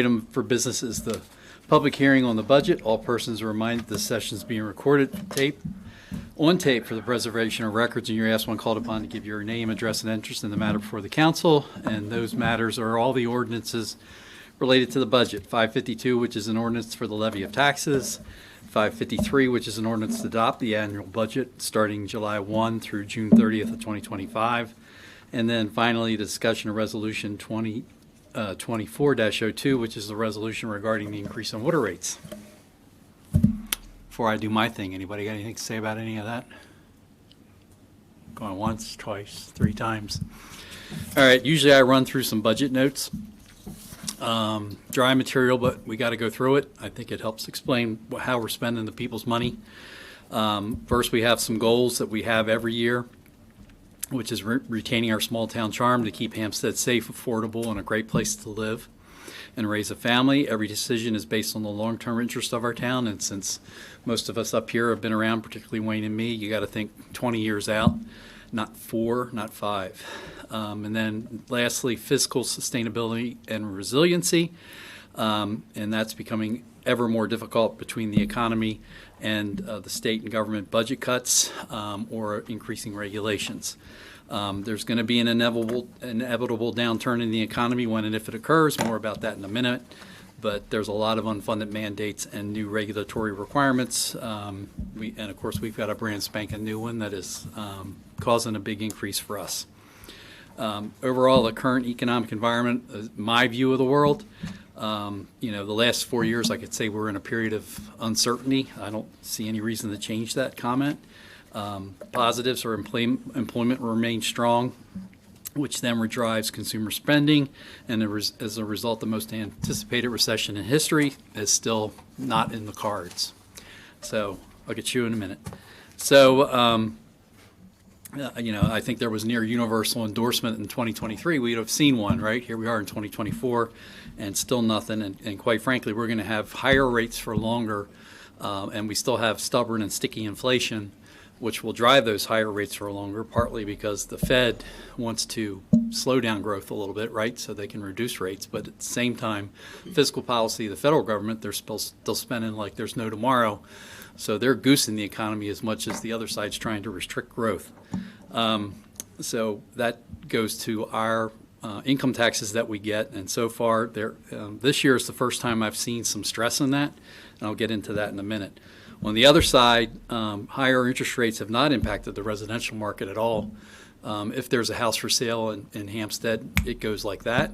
Item for business is the public hearing on the budget. All persons are reminded this session is being recorded on tape for the preservation of records, and you're asked when called upon to give your name, address, and interest in the matter before the council. And those matters are all the ordinances related to the budget. 552, which is an ordinance for the levy of taxes. 553, which is an ordinance to adopt the annual budget starting July 1 through June 30th of 2025. And then finally, the discussion of resolution 24-02, which is the resolution regarding the increase in water rates. Before I do my thing, anybody got anything to say about any of that? Going once, twice, three times. All right, usually I run through some budget notes. Dry material, but we got to go through it. I think it helps explain how we're spending the people's money. First, we have some goals that we have every year, which is retaining our small town charm to keep Hampstead safe, affordable, and a great place to live and raise a family. Every decision is based on the long-term interest of our town, and since most of us up here have been around, particularly Wayne and me, you got to think 20 years out, not 4, not 5. And then lastly, fiscal sustainability and resiliency, and that's becoming ever more difficult between the economy and the state and government budget cuts or increasing regulations. There's going to be an inevitable downturn in the economy when and if it occurs. More about that in a minute. But there's a lot of unfunded mandates and new regulatory requirements. And of course, we've got a brand spanking new one that is causing a big increase for us. Overall, the current economic environment, my view of the world, the last 4 years, I could say we're in a period of uncertainty. I don't see any reason to change that comment. Positives are employment remains strong, which then drives consumer spending, and as a result, the most anticipated recession in history is still not in the cards. So I'll get you in a minute. So, I think there was near universal endorsement in 2023. We'd have seen one, right? Here we are in 2024, and still nothing. And quite frankly, we're going to have higher rates for longer, and we still have stubborn and sticky inflation, which will drive those higher rates for longer, partly because the Fed wants to slow down growth a little bit, right, so they can reduce rates. But at the same time, fiscal policy, the federal government, they're still spending like there's no tomorrow. So they're goosing the economy as much as the other side's trying to restrict growth. So that goes to our income taxes that we get. And so far, this year is the first time I've seen some stress in that. And I'll get into that in a minute. On the other side, higher interest rates have not impacted the residential market at all. If there's a house for sale in Hampstead, it goes like that,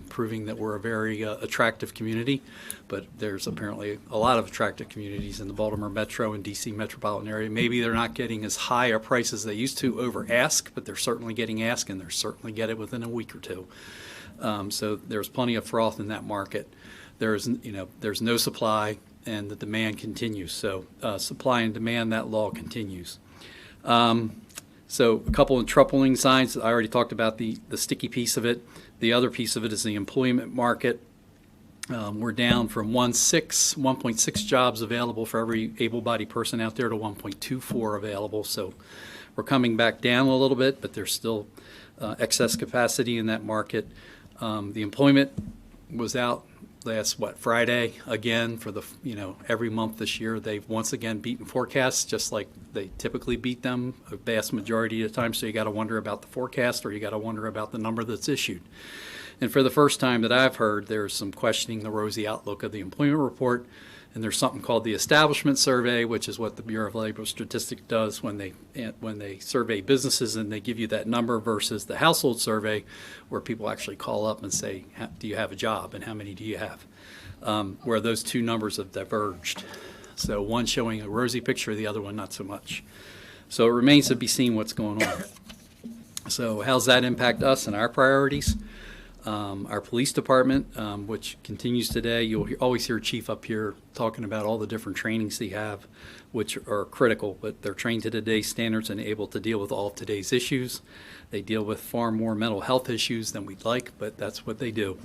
proving that we're a very attractive community. But there's apparently a lot of attractive communities in the Baltimore Metro and D.C. metropolitan area. Maybe they're not getting as high a price as they used to over ask, but they're certainly getting ask, and they're certainly get it within a week or two. So there's plenty of froth in that market. There's no supply, and the demand continues. So supply and demand, that law continues. So a couple of troubling signs. I already talked about the sticky piece of it. The other piece of it is the employment market. We're down from 1.6 jobs available for every able-bodied person out there to 1.24 available. So we're coming back down a little bit, but there's still excess capacity in that market. The employment was out last Friday again for the every month this year. They've once again beaten forecasts just like they typically beat them a vast majority of the time. So you got to wonder about the forecast, or you got to wonder about the number that's issued. And for the first time that I've heard, there's some questioning the rosy outlook of the employment report. And there's something called the Establishment Survey, which is what the Bureau of Labor Statistics does when they survey businesses, and they give you that number, versus the household survey, where people actually call up and say, do you have a job, and how many do you have? Where those two numbers have diverged. So one showing a rosy picture, the other one not so much. So it remains to be seen what's going on. So how's that impact us and our priorities? Our police department, which continues today, you'll always hear Chief up here talking about all the different trainings they have, which are critical, but they're trained to today's standards and able to deal with all of today's issues. They deal with far more mental health issues than we'd like, but that's what they do.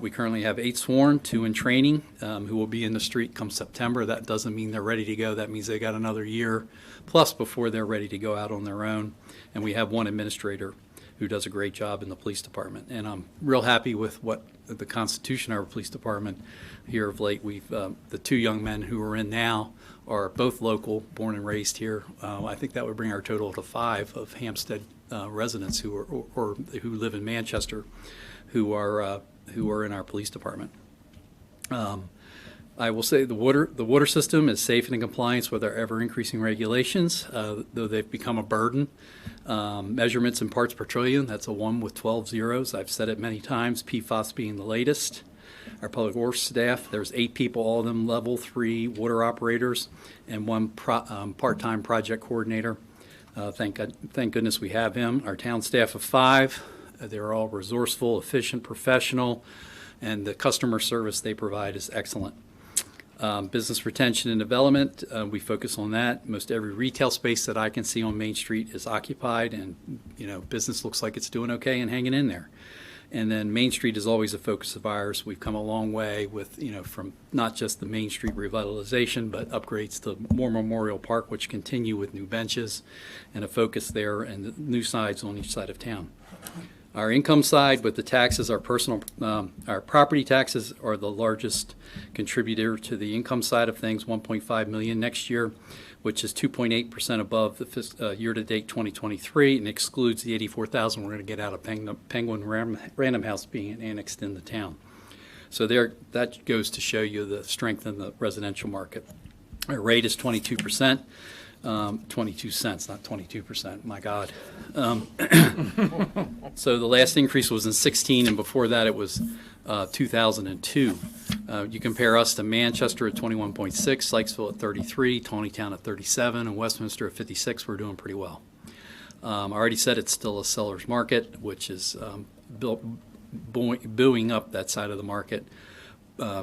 We currently have 8 sworn, 2 in training, who will be in the street come September. That doesn't mean they're ready to go. That means they got another year plus before they're ready to go out on their own. And we have 1 administrator who does a great job in the police department. And I'm real happy with what the constitution of our police department here of late. We've the 2 young men who are in now are both local, born and raised here. I think that would bring our total to 5 of Hampstead residents who are or who live in Manchester, who are in our police department. I will say the water system is safe and in compliance with our ever-increasing regulations, though they've become a burden. Measurements in parts per trillion, that's a 1 with 12 zeros. I've said it many times, PFAS being the latest. Our public works staff, there's 8 people, all of them level 3 water operators, and 1 part-time project coordinator. Thank goodness we have him. Our town staff of 5, they're all resourceful, efficient, professional, and the customer service they provide is excellent. Business retention and development, we focus on that. Most every retail space that I can see on Main Street is occupied, and business looks like it's doing okay and hanging in there. And then Main Street is always a focus of ours. We've come a long way with, from not just the Main Street revitalization, but upgrades to War Memorial Park, which continue with new benches and a focus there, and the new sides on each side of town. Our income side with the taxes, our property taxes are the largest contributor to the income side of things, $1.5 million next year, which is 2.8% above the year-to-date 2023, and excludes the $84,000 we're going to get out of Penguin Random House being annexed into town. So that goes to show you the strength in the residential market. Our rate is 22%. 22 cents, not 22%, my God. So the last increase was in 16, and before that it was 2002. You compare us to Manchester at 21.6, Sykesville at 33, Tawnytown at 37, and Westminster at 56. We're doing pretty well. I already said it's still a seller's market, which is buoying up that side of the market.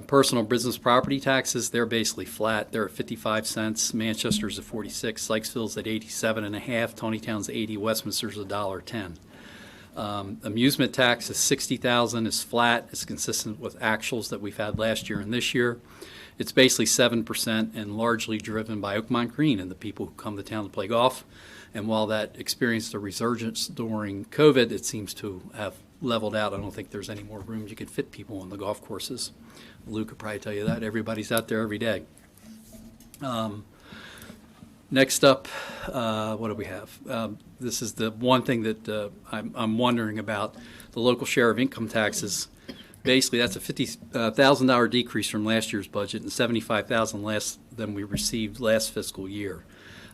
Personal business property taxes, they're basically flat. They're at 55 cents. Manchester's at 46. Sykesville's at 87.5. Tawnytown's 80. Westminster's $1.10. Amusement tax is 60,000. Is flat. It's consistent with actuals that we've had last year and this year. It's basically 7% and largely driven by Oakmont Green and the people who come to town to play golf. And while that experienced a resurgence during COVID, it seems to have leveled out. I don't think there's any more room you could fit people on the golf courses. Lou could probably tell you that. Everybody's out there every day. Next up, what do we have? This is the one thing that I'm wondering about, the local share of income taxes. Basically, that's a $50,000 decrease from last year's budget and $75,000 less than we received last fiscal year.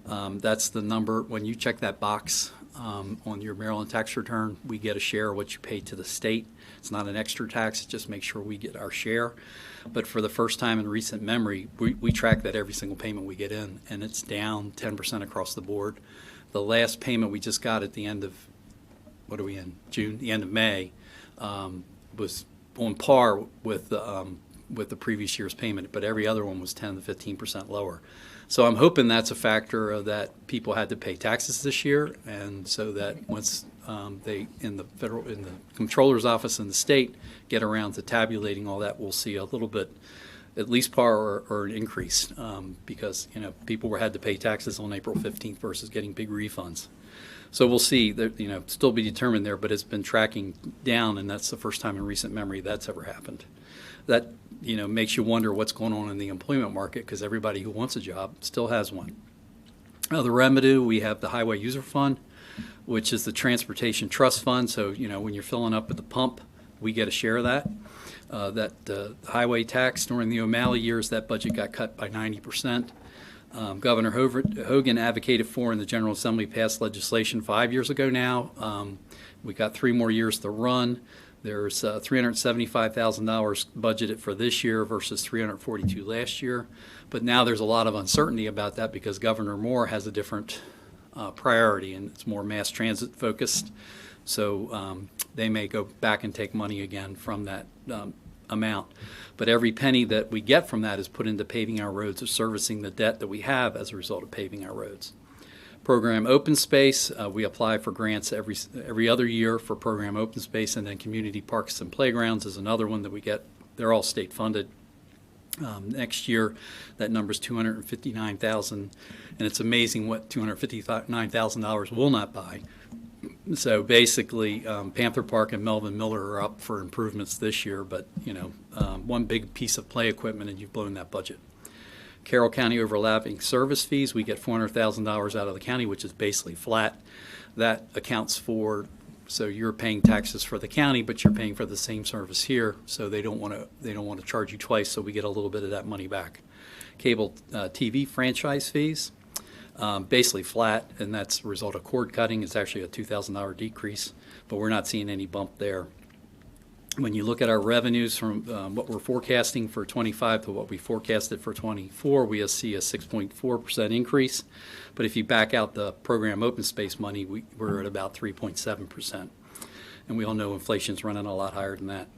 That's the number. When you check that box on your Maryland tax return, we get a share of what you pay to the state. It's not an extra tax. It just makes sure we get our share. But for the first time in recent memory, we track that every single payment we get in, and it's down 10% across the board. The last payment we just got at the end of, what are we in, June, the end of May, was on par with the previous year's payment, but every other one was 10 to 15% lower. So I'm hoping that's a factor of that people had to pay taxes this year, and so that once they in the comptroller's office in the state get around to tabulating all that, we'll see a little bit, at least par or an increase, because people had to pay taxes on April 15th versus getting big refunds. So we'll see. That still be determined there, but it's been tracking down, and that's the first time in recent memory that's ever happened. That makes you wonder what's going on in the employment market, because everybody who wants a job still has one. The revenue, we have the Highway User Fund, which is the Transportation Trust Fund. So when you're filling up at the pump, we get a share of that. That highway tax during the O'Malley years, that budget got cut by 90%. Governor Hogan advocated for, and the General Assembly passed legislation 5 years ago now. We got 3 more years to run. There's $375,000 budgeted for this year versus $342,000 last year. But now there's a lot of uncertainty about that because Governor Moore has a different priority, and it's more mass transit focused. So they may go back and take money again from that amount. But every penny that we get from that is put into paving our roads or servicing the debt that we have as a result of paving our roads. Program Open Space, we apply for grants every other year for Program Open Space, and then Community Parks and Playgrounds is another one that we get. They're all state funded. Next year, that number is $259,000, and it's amazing what $259,000 will not buy. So basically, Panther Park and Melvin Miller are up for improvements this year, but, one big piece of play equipment and you've blown that budget. Carroll County overlapping service fees, we get $400,000 out of the county, which is basically flat. That accounts for, so you're paying taxes for the county, but you're paying for the same service here, so they don't want to charge you twice, so we get a little bit of that money back. Cable TV franchise fees, basically flat, and that's a result of cord cutting. It's actually a $2,000 decrease, but we're not seeing any bump there. When you look at our revenues from what we're forecasting for 25 to what we forecasted for 24, we see a 6.4% increase. But if you back out the program open space money, we're at about 3.7%. And we all know inflation's running a lot higher than that.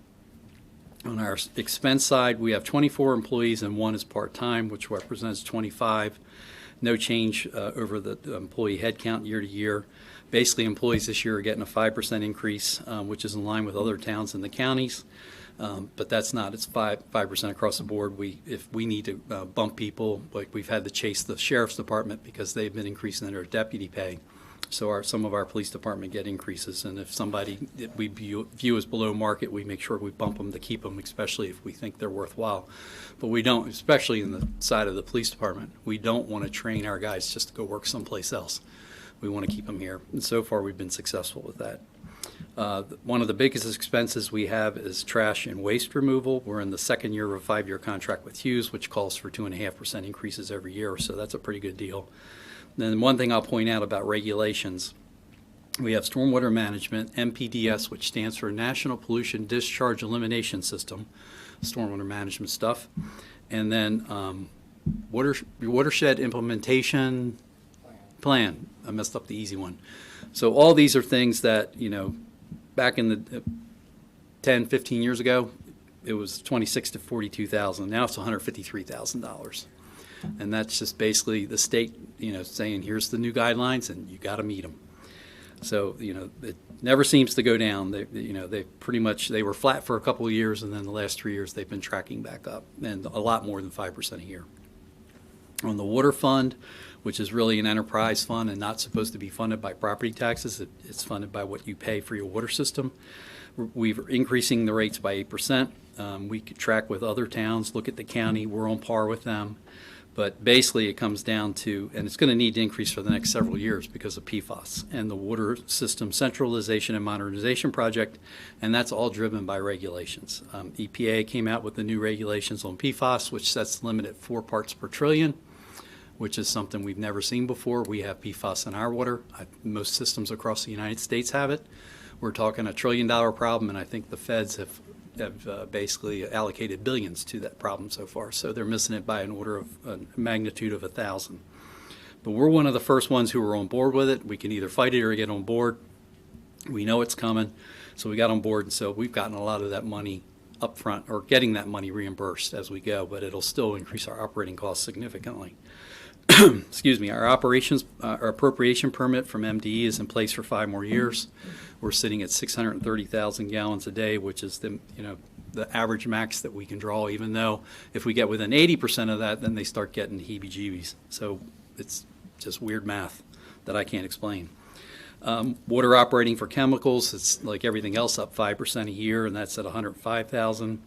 On our expense side, we have 24 employees and 1 is part-time, which represents 25. No change over the employee headcount year to year. Basically, employees this year are getting a 5% increase, which is in line with other towns in the counties. But that's not, it's 5% across the board. If we need to bump people, like we've had to chase the sheriff's department because they've been increasing their deputy pay. So some of our police department get increases, and if somebody that we view as below market, we make sure we bump them to keep them, especially if we think they're worthwhile. But we don't, especially in the side of the police department, we don't want to train our guys just to go work someplace else. We want to keep them here, and so far we've been successful with that. One of the biggest expenses we have is trash and waste removal. We're in the second year of a 5-year contract with Hughes, which calls for 2.5% increases every year, so that's a pretty good deal. Then one thing I'll point out about regulations, we have stormwater management, MPDS, which stands for National Pollution Discharge Elimination System, stormwater management stuff, and then watershed implementation plan. I messed up the easy one. So all these are things that, back in the 10, 15 years ago, it was $26,000 to $42,000. Now it's $153,000. And that's just basically the state, saying here's the new guidelines and you got to meet them. So, it never seems to go down. They were flat for a couple of years, and then the last 3 years they've been tracking back up, and a lot more than 5% a year. On the water fund, which is really an enterprise fund and not supposed to be funded by property taxes, it's funded by what you pay for your water system. We're increasing the rates by 8%. We could track with other towns, look at the county, we're on par with them. But basically it comes down to, and it's going to need to increase for the next several years because of PFAS and the water system centralization and modernization project, and that's all driven by regulations. EPA came out with the new regulations on PFAS, which sets the limit at 4 parts per trillion, which is something we've never seen before. We have PFAS in our water. Most systems across the United States have it. We're talking $1 trillion problem, and I think the feds have basically allocated billions to that problem so far. So they're missing it by an order of a magnitude of 1,000. But we're one of the first ones who are on board with it. We can either fight it or get on board. We know it's coming, so we got on board, and so we've gotten a lot of that money up front, or getting that money reimbursed as we go, but it'll still increase our operating costs significantly. Excuse me, our appropriation permit from MDE is in place for 5 more years. We're sitting at 630,000 gallons a day, which is the average max that we can draw, even though if we get within 80% of that, then they start getting heebie-jeebies. So it's just weird math that I can't explain. Water operating for chemicals, it's like everything else, up 5% a year, and that's at 105,000.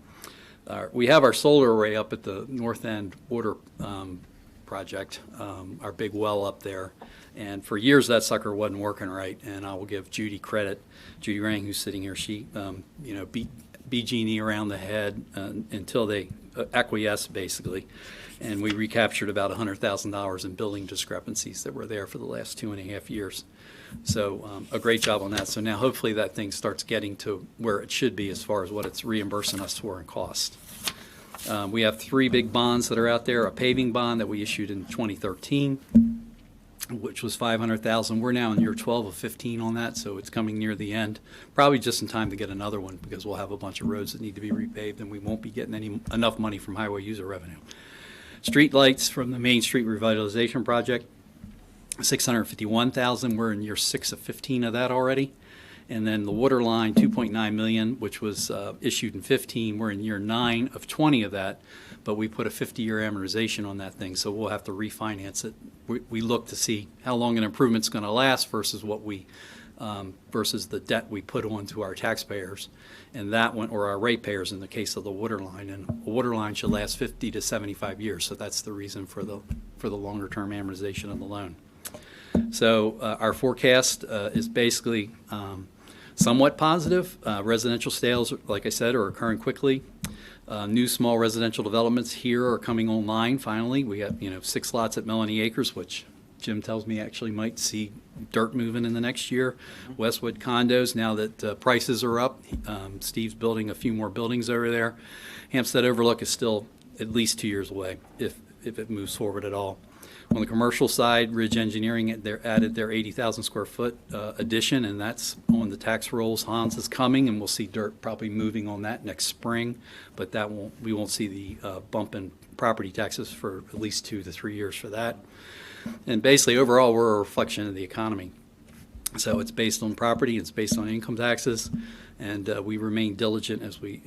We have our solar array up at the North End Water project, our big well up there, and for years that sucker wasn't working right, and I will give Judy credit. Judy Rang, who's sitting here, she beat BG&E around the head until they acquiesced, basically, and we recaptured about $100,000 in billing discrepancies that were there for the last 2.5 years. So a great job on that. So now hopefully that thing starts getting to where it should be as far as what it's reimbursing us for in cost. We have 3 big bonds that are out there. A paving bond that we issued in 2013, which was $500,000. We're now in year 12 of 15 on that, so it's coming near the end. Probably just in time to get another one, because we'll have a bunch of roads that need to be repaved, and we won't be getting enough money from highway user revenue. Street lights from the Main Street Revitalization Project, $651,000. We're in year 6 of 15 of that already. And then the water line, $2.9 million, which was issued in 15. We're in year 9 of 20 of that, but we put a 50-year amortization on that thing, so we'll have to refinance it. We look to see how long an improvement's going to last versus what we versus the debt we put on to our taxpayers, and that one, or our ratepayers in the case of the water line. And a water line should last 50 to 75 years, so that's the reason for the longer-term amortization of the loan. So our forecast is basically somewhat positive. Residential sales, like I said, are occurring quickly. New small residential developments here are coming online finally. We have 6 lots at Melanie Acres, which Jim tells me actually might see dirt moving in the next year. Westwood condos, now that prices are up. Steve's building a few more buildings over there. Hampstead Overlook is still at least 2 years away, if it moves forward at all. On the commercial side, Ridge Engineering, they added their 80,000 square foot addition, and that's on the tax rolls. Hans is coming, and we'll see dirt probably moving on that next spring, but we won't see the bump in property taxes for at least 2 to 3 years for that. And basically, overall, we're a reflection of the economy. So it's based on property, it's based on income taxes, and we remain diligent as we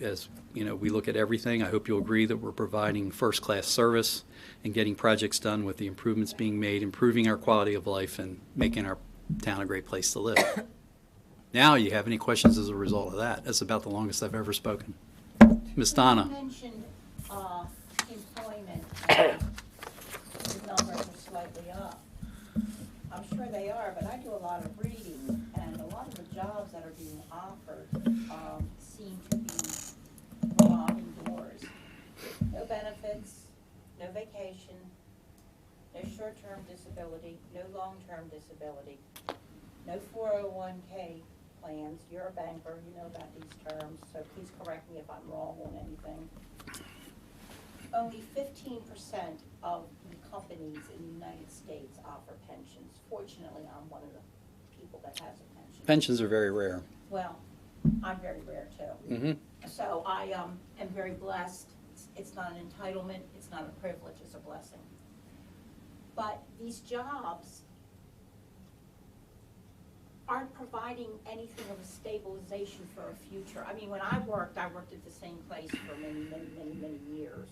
look at everything. I hope you'll agree that we're providing first-class service and getting projects done with the improvements being made, improving our quality of life, and making our town a great place to live. Now, you have any questions as a result of that? That's about the longest I've ever spoken. Ms. Donna. You mentioned employment, and the numbers are slightly up. I'm sure they are, but I do a lot of reading, and a lot of the jobs that are being offered seem to be revolving doors. No benefits, no vacation, no short-term disability, no long-term disability, no 401k plans. You're a banker, you know about these terms, so please correct me if I'm wrong on anything. Only 15% of the companies in the United States offer pensions. Fortunately, I'm one of the people that has a pension. Pensions are very rare. Well, I'm very rare too. Mm-hmm. So I am very blessed. It's not an entitlement, it's not a privilege, it's a blessing. But these jobs aren't providing anything of a stabilization for a future. I mean, when I worked at the same place for many years.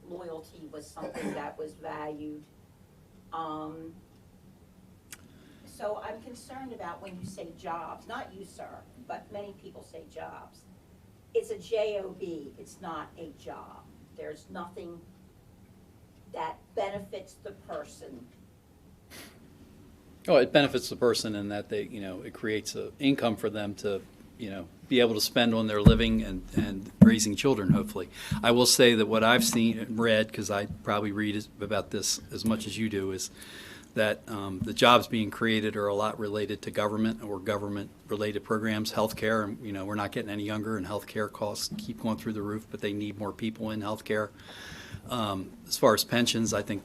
Loyalty was something that was valued. So I'm concerned about when you say jobs, not you, sir, but many people say jobs. It's a J-O-B, it's not a job. There's nothing that benefits the person. Oh, it benefits the person in that they, it creates an income for them to, be able to spend on their living and raising children, hopefully. I will say that what I've seen and read, because I probably read about this as much as you do, is that the jobs being created are a lot related to government or government-related programs, healthcare. And, we're not getting any younger, and healthcare costs keep going through the roof, but they need more people in healthcare. As far as pensions, I think,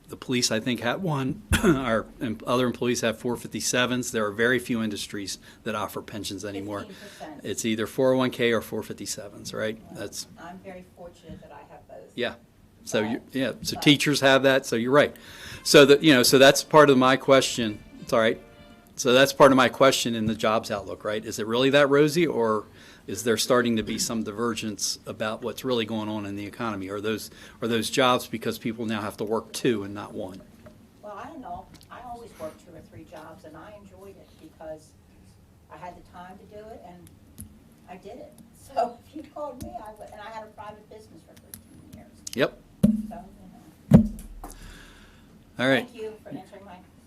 the police, I think, have one. Our other employees have 457s. There are very few industries that offer pensions anymore. 15%. It's either 401k or 457s, right? Well, I'm very fortunate that I have both. Yeah. So teachers have that. So you're right. So so that's part of my question. It's all right. So that's part of my question in the jobs outlook, right? Is it really that rosy, or is there starting to be some divergence about what's really going on in the economy? Are those jobs because people now have to work 2 and not 1? Well, I don't know. I always worked 2 or 3 jobs, and I enjoyed it because I had the time to do it, and I did it. So if you called me, I would, and I had a private business for 15 years. Yep. So, All right. Thank you for answering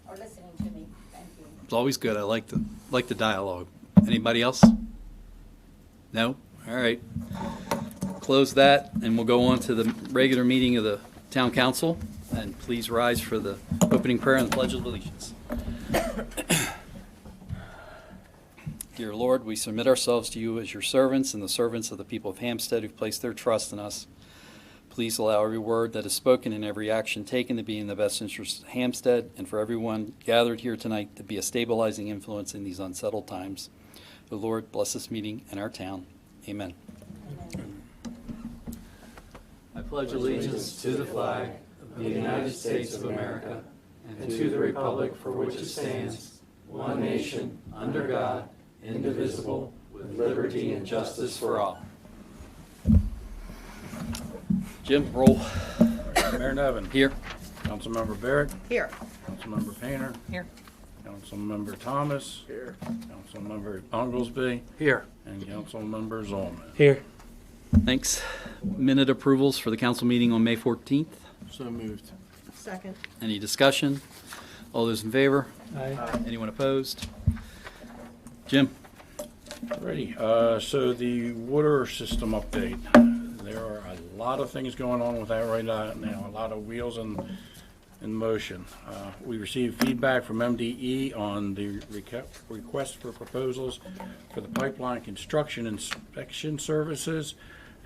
or listening to me. Thank you. It's always good. I like the dialogue. Anybody else? No? All right. Close that, and we'll go on to the regular meeting of the Town Council. And please rise for the opening prayer and the Pledge of Allegiance. Dear Lord, we submit ourselves to you as your servants and the servants of the people of Hampstead who've placed their trust in us. Please allow every word that is spoken and every action taken to be in the best interest of Hampstead, and for everyone gathered here tonight to be a stabilizing influence in these unsettled times. The Lord bless this meeting and our town. Amen. Amen. I pledge allegiance to the flag of the United States of America and to the republic for which it stands, one nation, under God, indivisible, with liberty and justice for all. Jim, roll. Mayor Nevin. Here. Councilmember Barrett. Here. Councilmember Painter. Here. Councilmember Thomas. Here. Councilmember Oglesby. Here. And Councilmember Zolman. Here. Thanks. Minute approvals for the council meeting on May 14th. So moved. Second. Any discussion? All those in favor? Aye. Anyone opposed? Jim? Alrighty, so the water system update. There are a lot of things going on with that right now, a lot of wheels in motion. We received feedback from MDE on the request for proposals for the pipeline construction inspection services,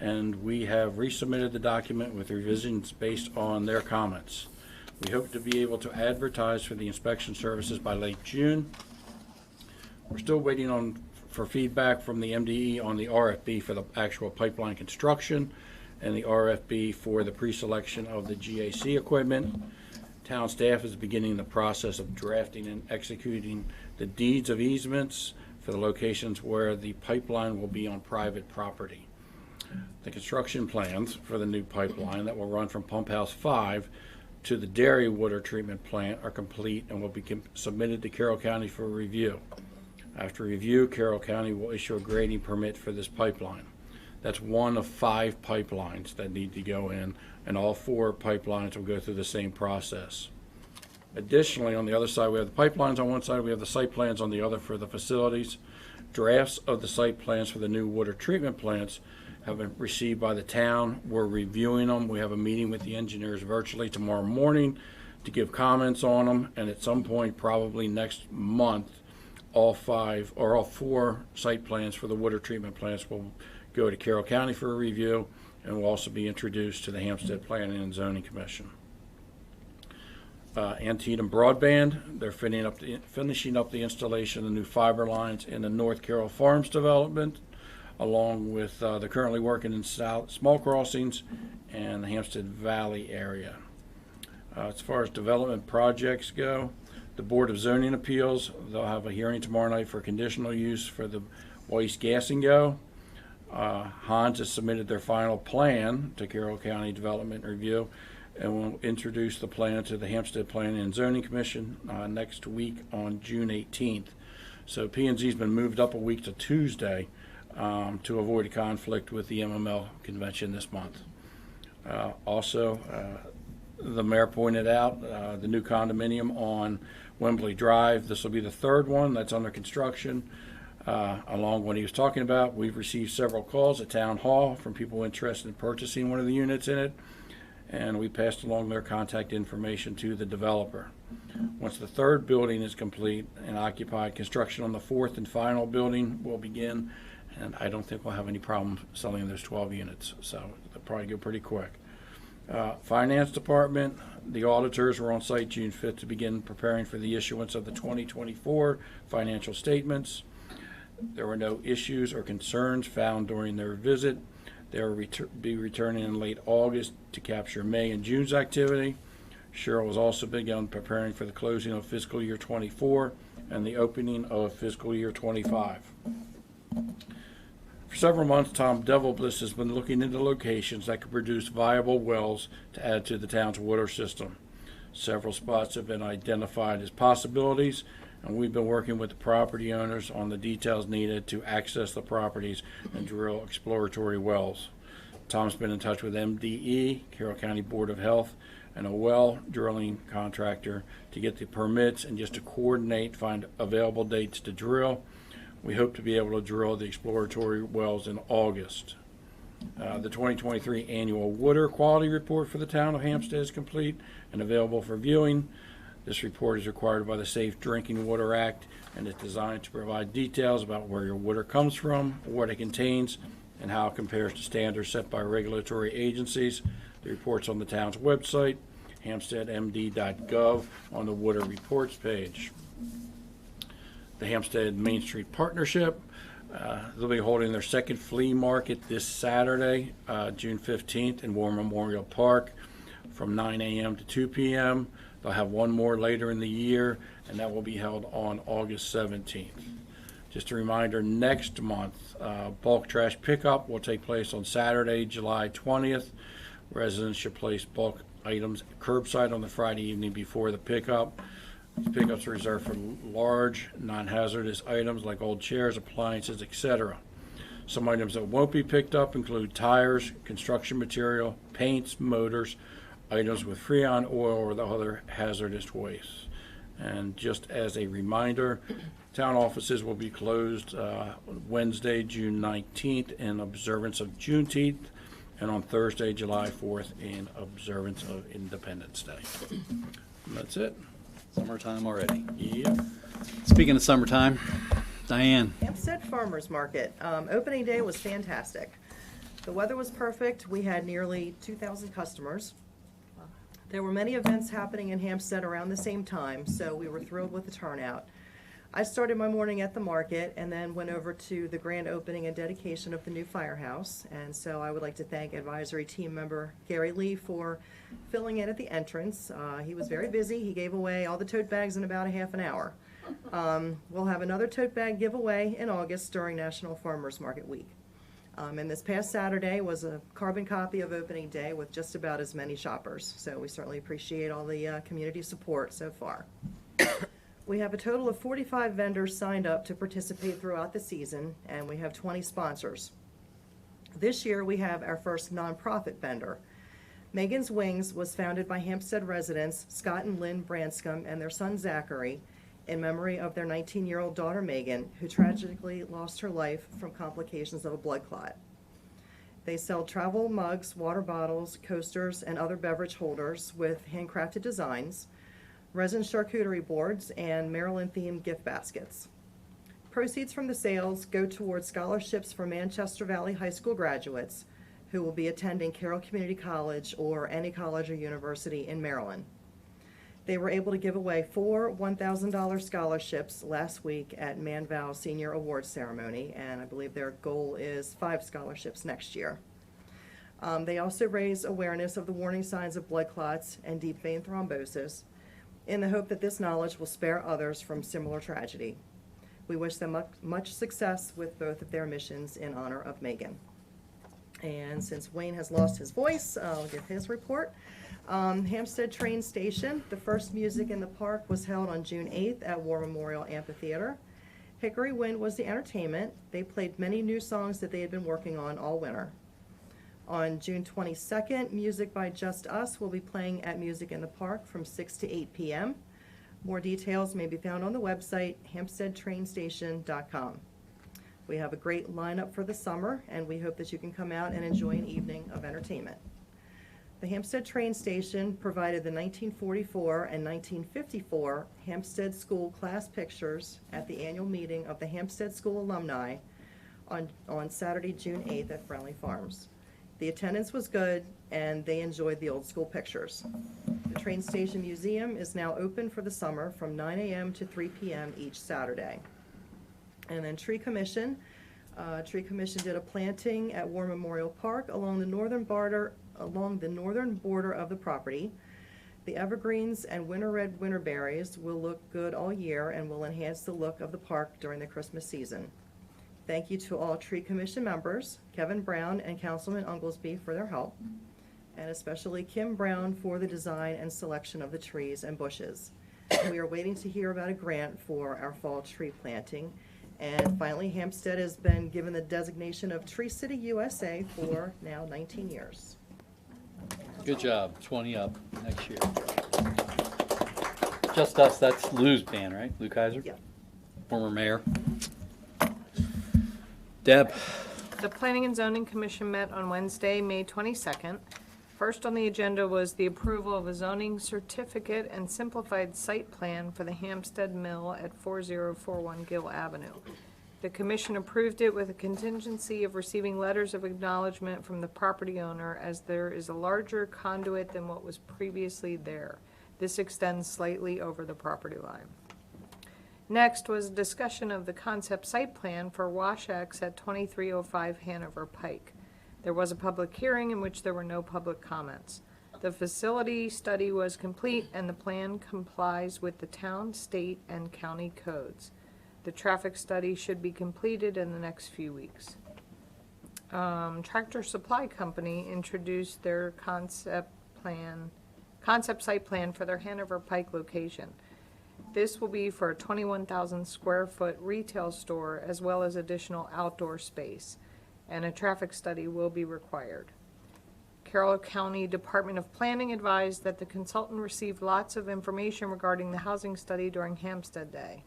and we have resubmitted the document with revisions based on their comments. We hope to be able to advertise for the inspection services by late June. We're still waiting for feedback from the MDE on the RFP for the actual pipeline construction and the RFP for the pre-selection of the GAC equipment. Town staff is beginning the process of drafting and executing the deeds of easements for the locations where the pipeline will be on private property. The construction plans for the new pipeline that will run from Pump House 5 to the dairy water treatment plant are complete and will be submitted to Carroll County for review. After review, Carroll County will issue a grading permit for this pipeline. That's one of 5 pipelines that need to go in, and all 4 pipelines will go through the same process. Additionally, on the other side, we have the pipelines on one side, we have the site plans on the other for the facilities. Drafts of the site plans for the new water treatment plants have been received by the town. We're reviewing them. We have a meeting with the engineers virtually tomorrow morning to give comments on them, and at some point, probably next month, all 4 site plans for the water treatment plants will go to Carroll County for a review and will also be introduced to the Hampstead Planning and Zoning Commission. Antietam Broadband, they're finishing up the installation of the new fiber lines in the North Carroll Farms development, along with they're currently working in Small Crossings and the Hampstead Valley area. As far as development projects go, the Board of Zoning Appeals, they'll have a hearing tomorrow night for conditional use for the Weiss Gas and Go. Hans has submitted their final plan to Carroll County Development Review and will introduce the plan to the Hampstead Planning and Zoning Commission next week on June 18th. So P&Z's been moved up a week to Tuesday to avoid a conflict with the MML convention this month. Also, the mayor pointed out the new condominium on Wembley Drive. This will be the 3rd one that's under construction. Along what he was talking about, we've received several calls at Town Hall from people interested in purchasing one of the units in it, and we passed along their contact information to the developer. Once the 3rd building is complete and occupied, construction on the 4th and final building will begin, and I don't think we'll have any problem selling those 12 units, so they'll probably go pretty quick. Finance Department, the auditors were on site June 5th to begin preparing for the issuance of the 2024 financial statements. There were no issues or concerns found during their visit. They will be returning in late August to capture May and June's activity. Cheryl has also begun preparing for the closing of fiscal year 24 and the opening of fiscal year 25. For several months, Tom Devilbliss has been looking into locations that could produce viable wells to add to the town's water system. Several spots have been identified as possibilities, and we've been working with the property owners on the details needed to access the properties and drill exploratory wells. Tom's been in touch with MDE, Carroll County Board of Health, and a well drilling contractor to get the permits and just to coordinate, find available dates to drill. We hope to be able to drill the exploratory wells in August. The 2023 annual water quality report for the town of Hampstead is complete and available for viewing. This report is required by the Safe Drinking Water Act and is designed to provide details about where your water comes from, what it contains, and how it compares to standards set by regulatory agencies. The report's on the town's website, hampsteadmd.gov, on the water reports page. The Hampstead Main Street Partnership, they'll be holding their 2nd flea market this Saturday, June 15th in War Memorial Park from 9 a.m. to 2 p.m. They'll have one more later in the year, and that will be held on August 17th. Just a reminder, next month, bulk trash pickup will take place on Saturday, July 20th. Residents should place bulk items curbside on the Friday evening before the pickup. These pickups are reserved for large, non-hazardous items like old chairs, appliances, etc. Some items that won't be picked up include tires, construction material, paints, motors, items with Freon oil or the other hazardous waste. And just as a reminder, town offices will be closed Wednesday, June 19th in observance of Juneteenth, and on Thursday, July 4th in observance of Independence Day. And that's it. Summertime already. Yep. Speaking of summertime, Diane. Hampstead Farmers Market. Opening day was fantastic. The weather was perfect. We had nearly 2,000 customers. There were many events happening in Hampstead around the same time, so we were thrilled with the turnout. I started my morning at the market and then went over to the grand opening and dedication of the new firehouse. And so I would like to thank advisory team member Gary Lee for filling in at the entrance. He was very busy. He gave away all the tote bags in about a half an hour. We'll have another tote bag giveaway in August during National Farmers Market Week. And this past Saturday was a carbon copy of opening day with just about as many shoppers. So we certainly appreciate all the community support so far. We have a total of 45 vendors signed up to participate throughout the season, and we have 20 sponsors. This year we have our first nonprofit vendor. Megan's Wings was founded by Hampstead residents Scott and Lynn Branscombe and their son Zachary in memory of their 19-year-old daughter Megan, who tragically lost her life from complications of a blood clot. They sell travel mugs, water bottles, coasters, and other beverage holders with handcrafted designs, resin charcuterie boards, and Maryland-themed gift baskets. Proceeds from the sales go towards scholarships for Manchester Valley High School graduates who will be attending Carroll Community College or any college or university in Maryland. They were able to give away 4 $1,000 scholarships last week at Manval Senior Awards Ceremony, and I believe their goal is 5 scholarships next year. They also raise awareness of the warning signs of blood clots and deep vein thrombosis in the hope that this knowledge will spare others from similar tragedy. We wish them much success with both of their missions in honor of Megan. And since Wayne has lost his voice, I'll give his report. Hampstead Train Station, the first music in the park was held on June 8th at War Memorial Amphitheater. Hickory Wind was the entertainment. They played many new songs that they had been working on all winter. On June 22nd, music by Just Us will be playing at Music in the Park from 6 to 8 p.m. More details may be found on the website, hampsteadtrainstation.com. We have a great lineup for the summer, and we hope that you can come out and enjoy an evening of entertainment. The Hampstead Train Station provided the 1944 and 1954 Hampstead School class pictures at the annual meeting of the Hampstead School alumni on Saturday, June 8th at Friendly Farms. The attendance was good, and they enjoyed the old school pictures. The Train Station Museum is now open for the summer from 9 a.m. to 3 p.m. each Saturday. And then Tree Commission. Tree Commission did a planting at War Memorial Park along the northern border of the property. The evergreens and winter red winterberries will look good all year and will enhance the look of the park during the Christmas season. Thank you to all Tree Commission members, Kevin Brown and Councilman Unglesby for their help, and especially Kim Brown for the design and selection of the trees and bushes. We are waiting to hear about a grant for our fall tree planting. And finally, Hampstead has been given the designation of Tree City USA for now 19 years. Good job. 20 up next year. Just Us, that's Lou's band, right? Lou Kaiser? Yeah. Former mayor. Deb? The Planning and Zoning Commission met on Wednesday, May 22nd. First on the agenda was the approval of a zoning certificate and simplified site plan for the Hampstead Mill at 4041 Gill Avenue. The commission approved it with a contingency of receiving letters of acknowledgement from the property owner, as there is a larger conduit than what was previously there. This extends slightly over the property line. Next was a discussion of the concept site plan for WashX at 2305 Hanover Pike. There was a public hearing in which there were no public comments. The facility study was complete and the plan complies with the town, state, and county codes. The traffic study should be completed in the next few weeks. Tractor Supply Company introduced their concept site plan for their Hanover Pike location. This will be for a 21,000 square foot retail store as well as additional outdoor space, and a traffic study will be required. Carroll County Department of Planning advised that the consultant received lots of information regarding the housing study during Hampstead Day.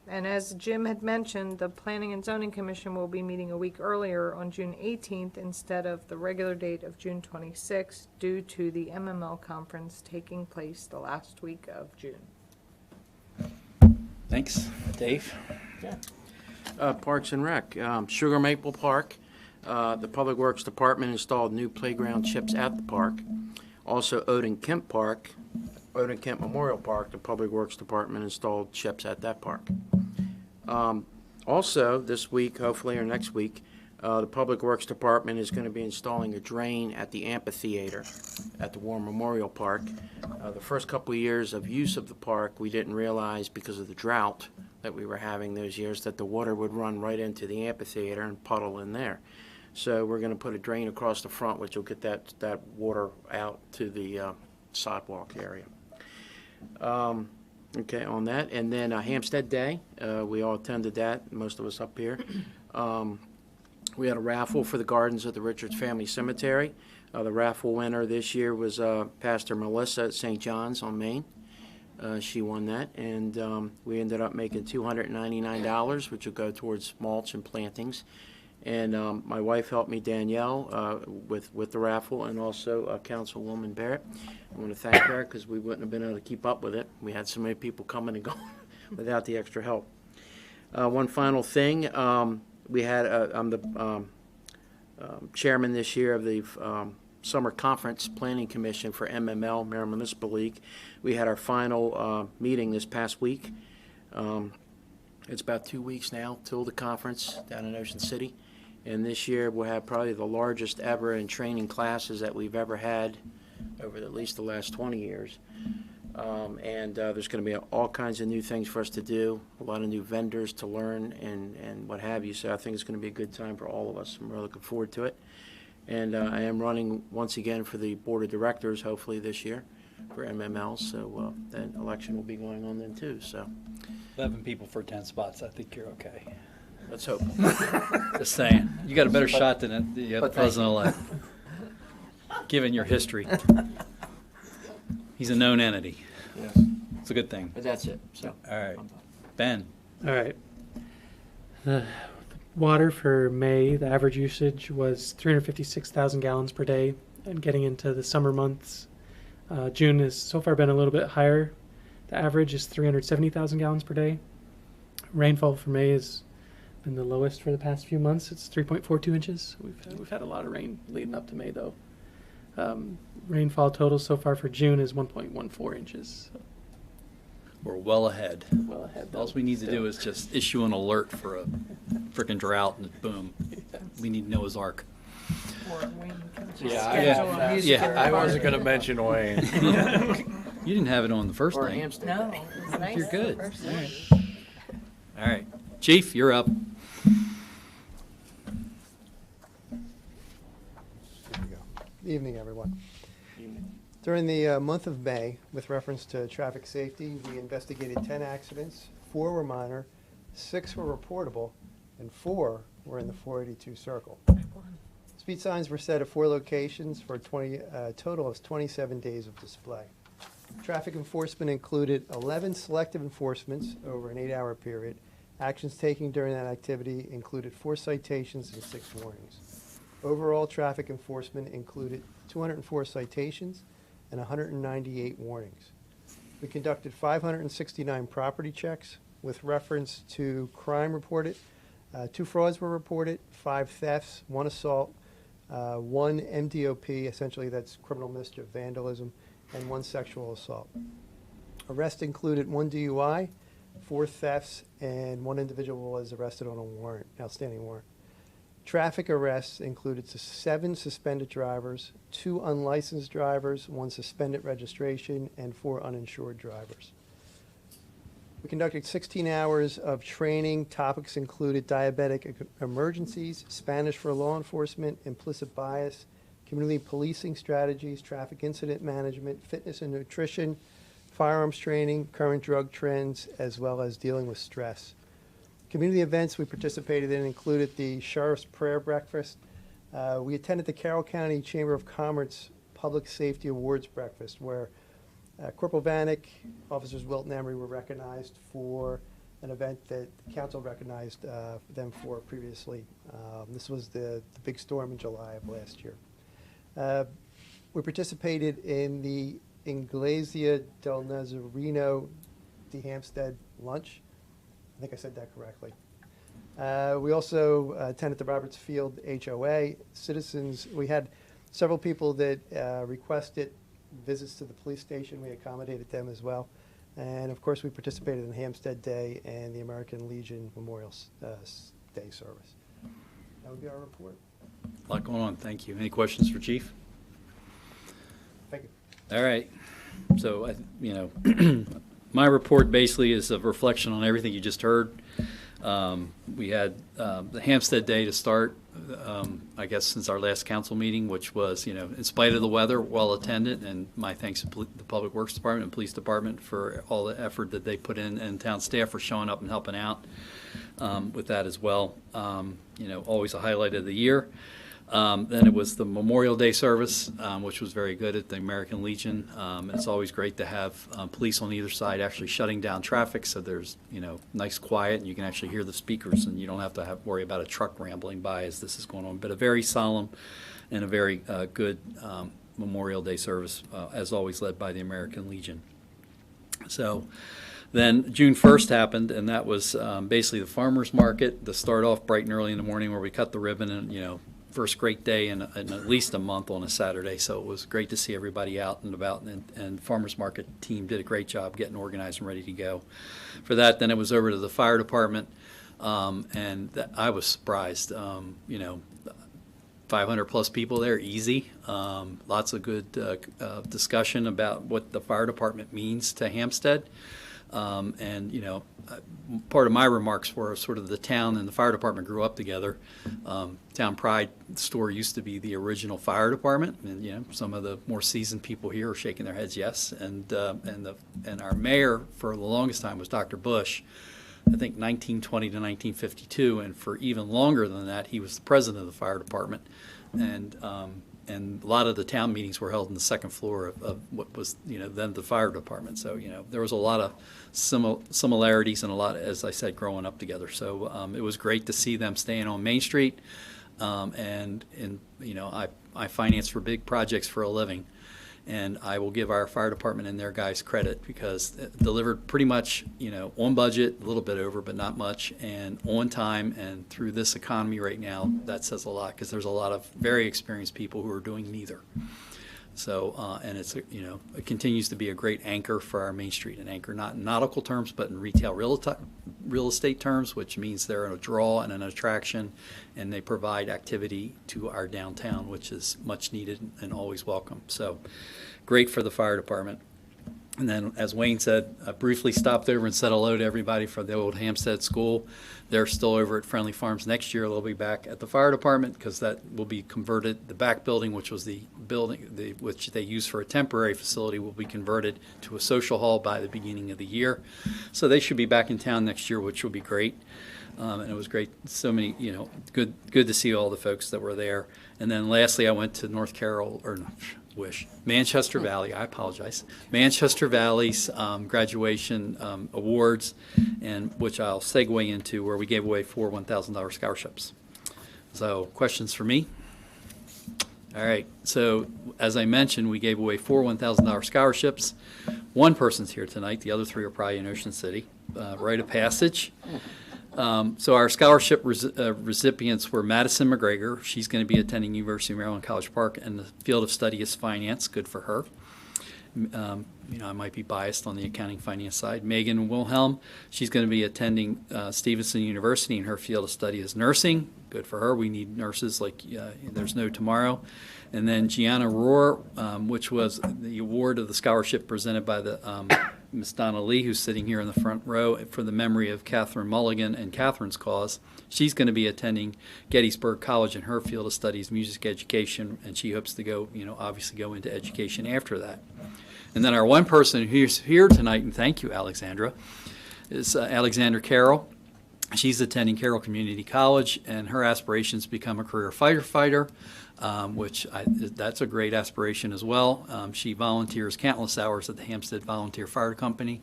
And as Jim had mentioned, the Planning and Zoning Commission will be meeting a week earlier on June 18th instead of the regular date of June 26th due to the MML conference taking place the last week of June. Thanks. Dave? Parks and Rec, Sugar Maple Park, the Public Works Department installed new playground chips at the park. Also, Odin Kemp Memorial Park, the Public Works Department installed chips at that park. Also, this week, hopefully, or next week, the Public Works Department is going to be installing a drain at the amphitheater at the War Memorial Park. The first couple of years of use of the park, we didn't realize because of the drought that we were having those years that the water would run right into the amphitheater and puddle in there. So we're going to put a drain across the front, which will get that water out to the sidewalk area. Okay, on that. And then Hampstead Day, we all attended that, most of us up here. We had a raffle for the gardens of the Richards Family Cemetery. The raffle winner this year was Pastor Melissa at St. John's on Main. She won that, and we ended up making $299, which will go towards mulch and plantings. And my wife helped me, Danielle, with the raffle, and also Councilwoman Barrett. I want to thank her because we wouldn't have been able to keep up with it. We had so many people coming and going without the extra help. One final thing, we had I'm the chairman this year of the Summer Conference Planning Commission for MML, Maryland Municipal League. We had our final meeting this past week. It's about 2 weeks now till the conference down in Ocean City. And this year we'll have probably the largest ever in training classes that we've ever had over at least the last 20 years. There's going to be all kinds of new things for us to do, a lot of new vendors to learn and what have you. So I think it's going to be a good time for all of us. I'm really looking forward to it. And I am running once again for the board of directors, hopefully this year, for MML. So that election will be going on then too. So 11 people for 10 spots. I think you're okay. let's hope. Just saying. You got a better shot than the president-elect, given your history. He's a known entity. Yes. It's a good thing. But that's it. So All right. Ben? All right. The water for May, the average usage was 356,000 gallons per day. And getting into the summer months, June has so far been a little bit higher. The average is 370,000 gallons per day. Rainfall for May has been the lowest for the past few months. It's 3.42 inches. We've had a lot of rain leading up to May, though. Rainfall total so far for June is 1.14 inches. So We're well ahead. well ahead. All we need to do is just issue an alert for a frickin' drought and boom. We need Noah's Ark. I wasn't going to mention Wayne. You didn't have it on the first Or thing. Hampstead. No, it was nice. You're good. the first All one. right. All right. Chief, you're up. Here we go. Evening, everyone. During the month of May, with reference to traffic safety, we investigated 10 accidents, 4 were minor, 6 were reportable, and 4 were in the 482 circle. Speed signs were set at 4 locations for a total of 27 days of display. Traffic enforcement included 11 selective enforcements over an 8-hour period. Actions taken during that activity included 4 citations and 6 warnings. Overall, traffic enforcement included 204 citations and 198 warnings. We conducted 569 property checks with reference to crime reported. 2 frauds were reported, 5 thefts, 1 assault, 1 MDOP, essentially that's criminal mischief, vandalism, and 1 sexual assault. Arrests included 1 DUI, 4 thefts, and 1 individual was arrested on a warrant, outstanding warrant. Traffic arrests included 7 suspended drivers, 2 unlicensed drivers, 1 suspended registration, and 4 uninsured drivers. We conducted 16 hours of training. Topics included diabetic emergencies, Spanish for law enforcement, implicit bias, community policing strategies, traffic incident management, fitness and nutrition, firearms training, current drug trends, as well as dealing with stress. Community events we participated in included the Sheriff's Prayer Breakfast. We attended the Carroll County Chamber of Commerce Public Safety Awards Breakfast, where Corporal Vanek, Officers Wilt and Emery were recognized for an event that the council recognized them for previously. This was the big storm in July of last year. We participated in the Iglesia del Nazareno de Hampstead lunch. I think I said that correctly. We also attended the Roberts Field HOA. Citizens, we had several people that requested visits to the police station. We accommodated them as well. And of course, we participated in Hampstead Day and the American Legion Memorial Day service. That would be our report. A lot going on. Thank you. Any questions for Chief? Thank you. All right. So, my report basically is a reflection on everything you just heard. We had the Hampstead Day to start, I guess, since our last council meeting, which was, in spite of the weather, well attended, and my thanks to the Public Works Department and Police Department for all the effort that they put in, and town staff for showing up and helping out with that as well. Always a highlight of the year. Then it was the Memorial Day service, which was very good at the American Legion. It's always great to have police on either side actually shutting down traffic, so there's nice quiet, and you can actually hear the speakers, and you don't have to worry about a truck rambling by as this is going on. But a very solemn and a very good Memorial Day service, as always led by the American Legion. So then June 1st happened, and that was basically the farmers market to start off bright and early in the morning, where we cut the ribbon, and first great day in at least a month on a Saturday, so it was great to see everybody out and about, and farmers market team did a great job getting organized and ready to go for that. Then it was over to the fire department, and I was surprised. 500 plus people there, easy. Lots of good discussion about what the fire department means to Hampstead. Part of my remarks were sort of the town and the fire department grew up together. Town Pride store used to be the original fire department, and some of the more seasoned people here are shaking their heads yes. And our mayor for the longest time was Dr. Bush, I think 1920 to 1952, and for even longer than that, he was the president of the fire department. And a lot of the town meetings were held on the second floor of what was, then the fire department. So, there was a lot of similarities and a lot, as I said, growing up together. So it was great to see them staying on Main Street. I finance for big projects for a living. And I will give our fire department and their guys credit because it delivered pretty much, on budget, a little bit over, but not much, and on time. And through this economy right now, that says a lot because there's a lot of very experienced people who are doing neither. So, and it's, it continues to be a great anchor for our Main Street, an anchor not in nautical terms, but in retail real estate terms, which means they're a draw and an attraction, and they provide activity to our downtown, which is much needed and always welcome. So great for the fire department. And then, as Wayne said, I briefly stopped over and said hello to everybody from the old Hampstead School. They're still over at Friendly Farms next year. They'll be back at the fire department because that will be converted. The back building, which was the building which they used for a temporary facility, will be converted to a social hall by the beginning of the year. So they should be back in town next year, which will be great. And it was great. So many, good to see all the folks that were there. And then lastly, I went to Manchester Valley, I apologize. Manchester Valley's graduation awards, and which I'll segue into, where we gave away 4 $1,000 scholarships. So, questions for me? All right. So, as I mentioned, we gave away 4 $1,000 scholarships. One person's here tonight. The other 3 are probably in Ocean City. Rite of passage. So our scholarship recipients were Madison McGregor. She's going to be attending University of Maryland College Park, and the field of study is finance. Good for her. I might be biased on the accounting finance side. Megan Wilhelm, she's going to be attending Stevenson University, and her field of study is nursing. Good for her. We need nurses like there's no tomorrow. And then Gianna Rohr, which was the award of the scholarship presented by the Miss Donna Lee, who's sitting here in the front row, for the memory of Catherine Mulligan and Catherine's cause. She's going to be attending Gettysburg College in her field of studies, music education, and she hopes to go, obviously go into education after that. And then our one person who's here tonight, and thank you, Alexandra, is Alexandra Carroll. She's attending Carroll Community College, and her aspirations become a career firefighter, that's a great aspiration as well. She volunteers countless hours at the Hampstead Volunteer Fire Company.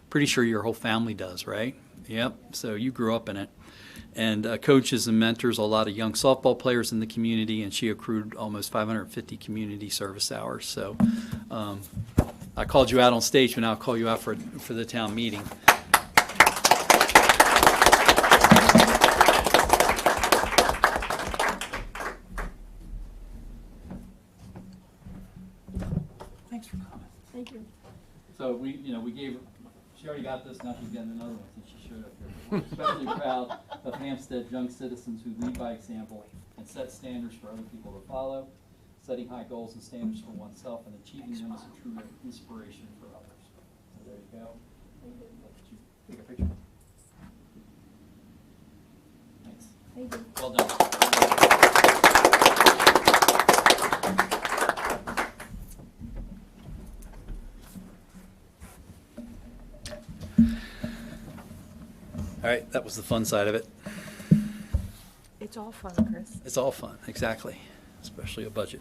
Pretty sure your whole family does, right? Yep, so you grew up in it. And coaches and mentors a lot of young softball players in the community, and she accrued almost 550 community service hours. So I called you out on stage, but now I'll call you out for the town meeting. Thanks for coming. Thank you. So we gave her, she already got this, now she's getting another one since she showed up here. We're especially proud of Hampstead young citizens who lead by example and set standards for other people to follow, setting high goals and standards for oneself and achieving them is a true inspiration for others. So there you go. Let you take a picture. Thanks. Thank you. Well done. All right, that was the fun side of it. It's all fun, Chris. It's all fun, exactly, especially a budget.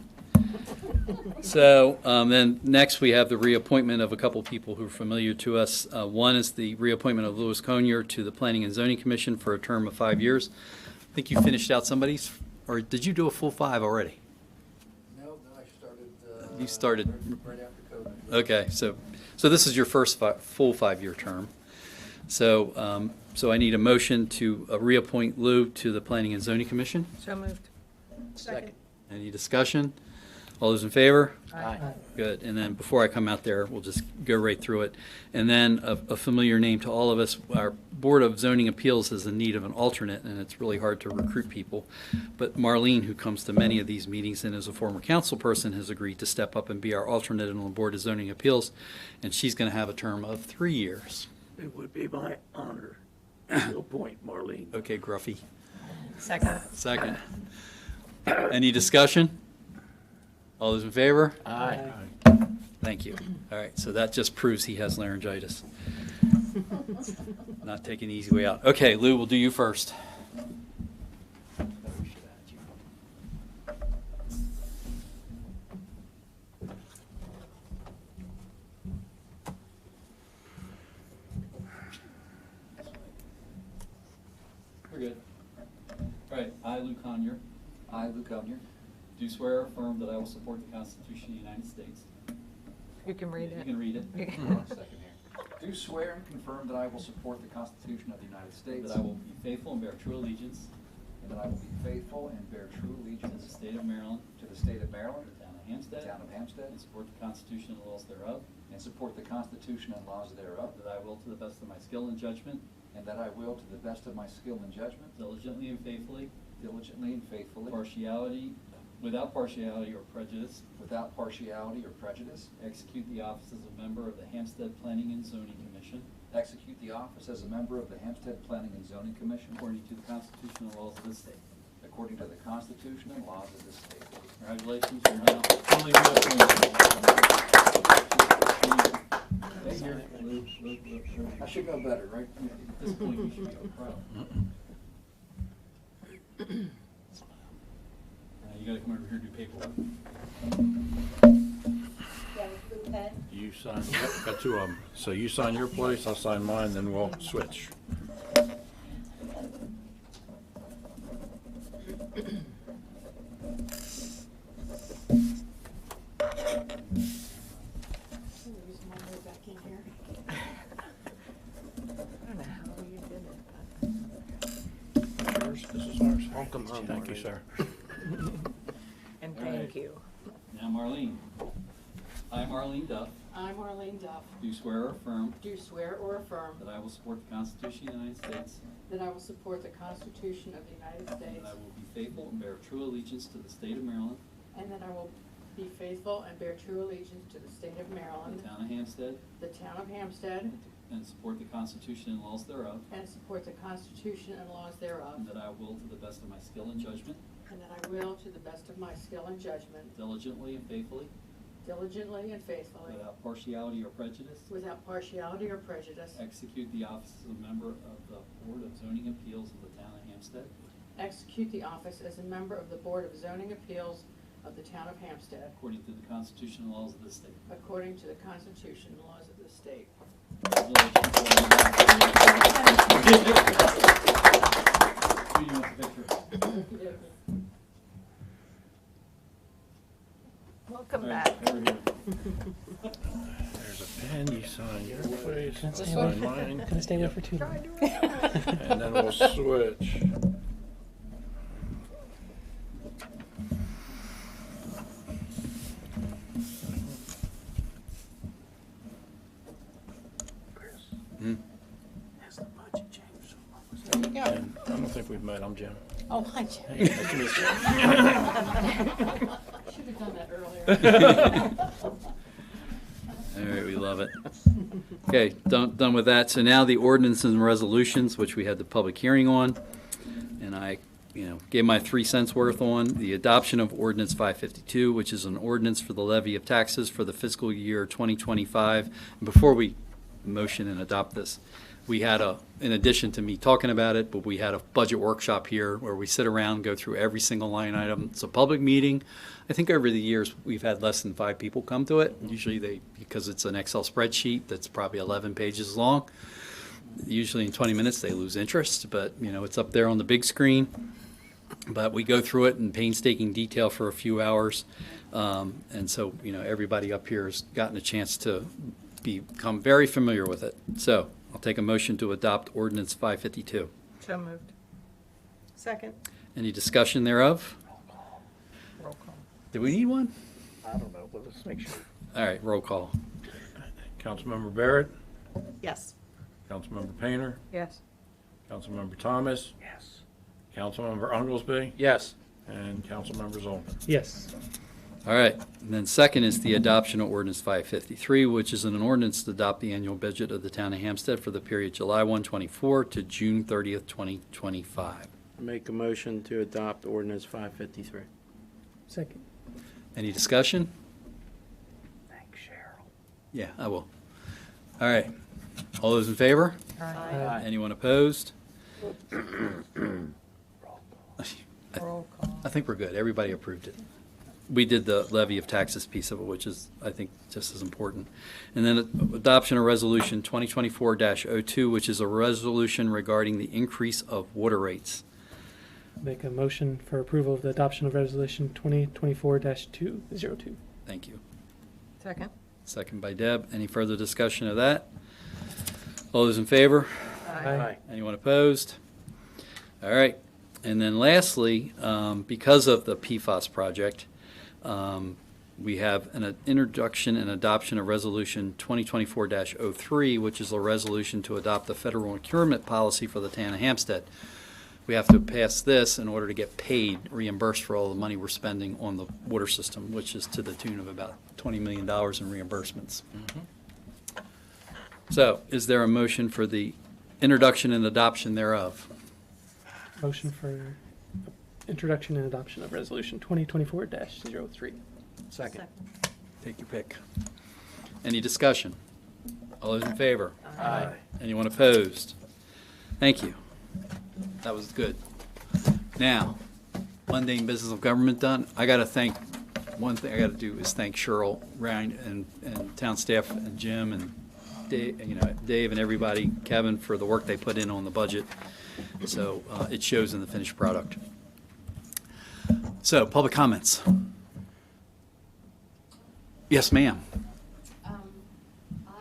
So then next we have the reappointment of a couple people who are familiar to us. One is the reappointment of Louis Conyer to the Planning and Zoning Commission for a term of 5 years. I think you finished out somebody's, or did you do a full 5 already? No, I started. You started Right after COVID. Okay, so this is your first full 5-year term. So I need a motion to reappoint Lou to the Planning and Zoning Commission. So moved. Second. Any discussion? All those in favor? Aye. Good. And then before I come out there, we'll just go right through it. And then a familiar name to all of us, our Board of Zoning Appeals is in need of an alternate, and it's really hard to recruit people. But Marlene, who comes to many of these meetings and is a former council person, has agreed to step up and be our alternate on the Board of Zoning Appeals, and she's going to have a term of 3 years. It would be my honor to appoint Marlene. Okay, Gruffy. Second. Second. Any discussion? All those in favor? Aye. Thank you. All right, so that just proves he has laryngitis. Not taking the easy way out. Okay, Lou, we'll do you first. We're good. All right, I, Lou Conyer, I, Lou Conyer, do swear or affirm that I will support the Constitution of the United States. You can read You it. can read it. hold on a second here. Do swear and confirm that I will support the Constitution of the United States. That I will be faithful and bear true allegiance And that I will be faithful and bear true to allegiance the state of Maryland, to the state of Maryland, the town of the Hampstead, town of Hampstead, and support the Constitution and laws thereof. and support the Constitution and laws thereof. That I will, to the best of my skill and judgment, And that I will, to the best of my skill and judgment, diligently and faithfully, diligently and faithfully, without partiality or prejudice, without partiality or prejudice, execute the office as a member of the Hampstead Planning and Zoning Commission execute the office as a member of the Hampstead Planning and Zoning Commission according to the Constitution and laws of this state. according to the Constitution and laws of this state. Congratulations, you're now fully reappointed. I should know better, right? At this point, you should be proud. You gotta come over here and do paperwork. Yeah, with blue pen. You sign, yep, got 2 of them. So you sign your place, I'll sign mine, then we'll switch. There's one way back in here. I don't know how you did it. Yours, this is ours. Welcome home, Thank you, Marlene. sir. And All right. thank you. Now, Marlene. I, Marlene Duff, I, Marlene Duff, do swear or affirm do swear or affirm that I will support the Constitution of the United States, that I will support the Constitution of the United and States, that I will be faithful and bear true allegiance to the state of Maryland, and that I will be faithful and bear true allegiance to the state of the Maryland, town of Hampstead, the town of Hampstead, and support the Constitution and laws thereof, and support the Constitution and laws thereof, and that I will, to the best of my skill and judgment, and that I will, to the best of my skill and judgment, diligently and faithfully, diligently and faithfully, without partiality or prejudice, without partiality or prejudice, execute the office of a member of the Board of Zoning Appeals of the town of Hampstead, execute the office as a member of the Board of Zoning Appeals of the town of Hampstead, according to the Constitution and laws of the state. according to the Constitution and laws of the state. Who do you want the picture? Welcome All back. right, over here. There's a pen, you sign your place, Can I I stay sign away? mine, Can I stay away for too long? and then we'll switch. Hmm. Has the budget changed? There you go. And I don't think we've met, I'm Jim. Oh, hi, Jim. Hey, nice to meet you. Should have done that earlier. All right, we love it. Okay, done with that. So now the ordinances and resolutions, which we had the public hearing on, and I, gave my 3 cents worth on the adoption of Ordinance 552, which is an ordinance for the levy of taxes for the fiscal year 2025. And before we motion and adopt this, we had in addition to me talking about it, but we had a budget workshop here where we sit around, go through every single line item. It's a public meeting. I think over the years, we've had less than 5 people come to it. Usually because it's an Excel spreadsheet that's probably 11 pages long. Usually in 20 minutes, they lose interest, but it's up there on the big screen. But we go through it in painstaking detail for a few hours. And so, everybody up here has gotten a chance to become very familiar with it. So I'll take a motion to adopt Ordinance 552. So moved. Second. Any discussion thereof? Roll call. Do we need one? I don't know, but let's make sure. All right, roll call. Councilmember Barrett, Yes. Councilmember Painter, Yes. Councilmember Thomas, Yes. Councilmember Unglesby, Yes. and Councilmember Zolman. Yes. All right, and then second is the adoption of Ordinance 553, which is an ordinance to adopt the annual budget of the town of Hampstead for the period July 1, 24 to June 30th, 2025. Make a motion to adopt ordinance 553. Second. Any discussion? Thanks, Cheryl. Yeah, I will. All right, all those in favor? Aye. Anyone opposed? Roll call. I think we're good. Everybody approved it. We did the levy of taxes piece of it, which is, I think, just as important. And then adoption of resolution 2024-02, which is a resolution regarding the increase of water rates. Make a motion for approval of the adoption of resolution 2024-202. Thank you. Second. Second by Deb. Any further discussion of that? All those in favor? Aye. Anyone opposed? All right. And then lastly, because of the PFAS project, we have an introduction and adoption of Resolution 2024-03, which is a resolution to adopt the federal procurement policy for the town of Hampstead. We have to pass this in order to get paid, reimbursed for all the money we're spending on the water system, which is to the tune of about $20 million in reimbursements. So, is there a motion for the introduction and adoption thereof? Motion for introduction and adoption of resolution 2024-03. Second. Take your pick. Any discussion? All those in favor? Aye. Anyone opposed? Thank you. That was good. Now, mundane business of government done. One thing I got to do is thank Cheryl, Ryan, and town staff, and Jim, and Dave, and everybody, Kevin, for the work they put in on the budget. So it shows in the finished product. So, public comments. Yes, ma'am. I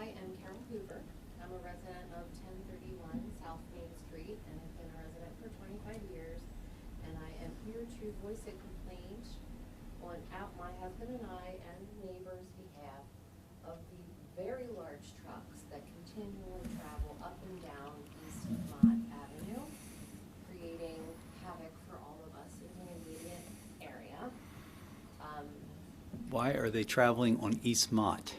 am Carol Hoover. I'm a resident of 1031 South Main Street and have been a resident for 25 years. And I am here to voice a complaint on my husband and I and neighbors' behalf of the very large trucks that continually travel up and down East Mott Avenue, creating havoc for all of us in the immediate area. Why are they traveling on East Mott?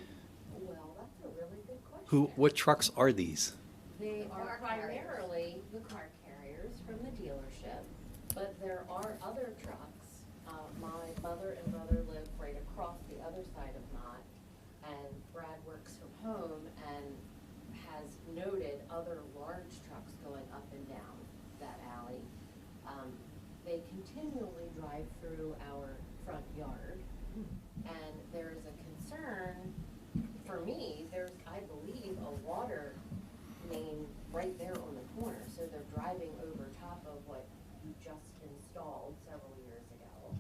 Well, that's a really good question. What trucks are these? They are primarily the car carriers from the dealership, but there are other trucks. My mother and brother live right across the other side of Mott, has noted other large trucks going up and down that alley. They continually drive through our front yard, and there's a concern, for me, there's, I believe, a water main right there on the corner, so they're driving over top of what you just installed several years ago.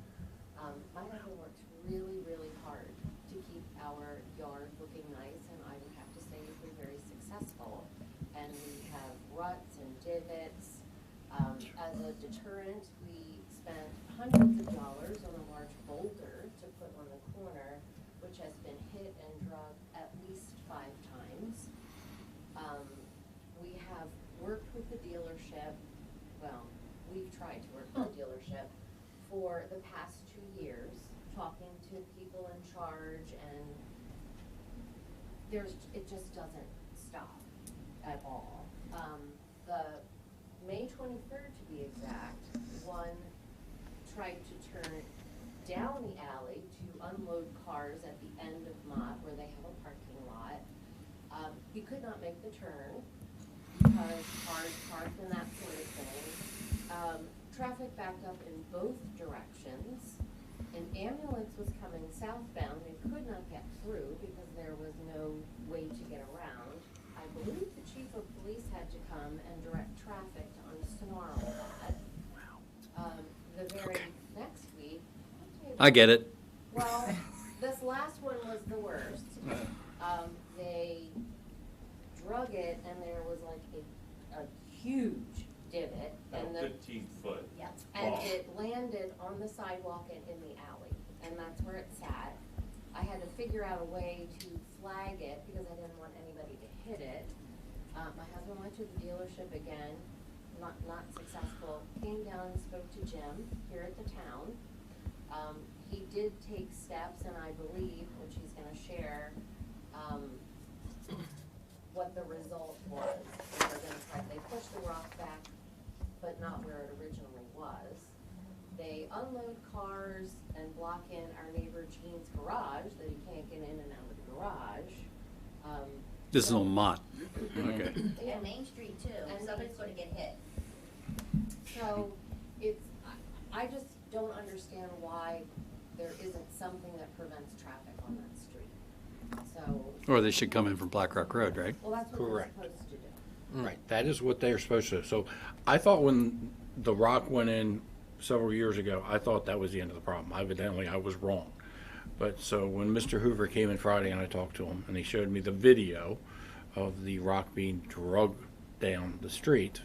My husband works really, really hard to keep our yard looking nice, and I would have to say he's been very successful. And we have ruts and divots. As a deterrent, we spent hundreds of dollars on a large boulder to put on the corner, which has been hit and drug at least 5 times. We have worked with the dealership, well, we've tried to work with the dealership for the past 2 years, talking to people in charge, and it just doesn't stop at all. The May 23rd, to be exact, one tried to turn down the alley to unload cars at the end of Mott, where they have a parking lot. He could not make the turn because cars parked and that sort of thing. Traffic backed up in both directions. An ambulance was coming southbound and could not get through because there was no way to get around. I believe the chief of police had to come and direct traffic to unsnarl that. The very next week, I get it. well, this last one was the worst. They drug it, and there was like a huge divot. And 15-foot. Yep. And it landed on the sidewalk and in the alley, and that's where it sat. I had to figure out a way to flag it because I didn't want anybody to hit it. My husband went to the dealership again, not successful. Came down and spoke to Jim here at the town. He did take steps, and I believe, which he's going to share, what the result was. They pushed the rock back, but not where it originally was. They unload cars and block in our neighbor Gene's garage, that he can't get in and out of the garage. This is on Mott. Okay. Yeah, Main Street too, And somebody's gonna get hit. So I just don't understand why there isn't something that prevents traffic on that street. So, Or they should come in from Black Rock Road, right? well, that's what we're Correct. supposed to do. Right, that is what they're supposed to do. So I thought when the rock went in several years ago, I thought that was the end of the problem. Evidently, I was wrong. But so when Mr. Hoover came in Friday and I talked to him, and he showed me the video of the rock being drugged down the street,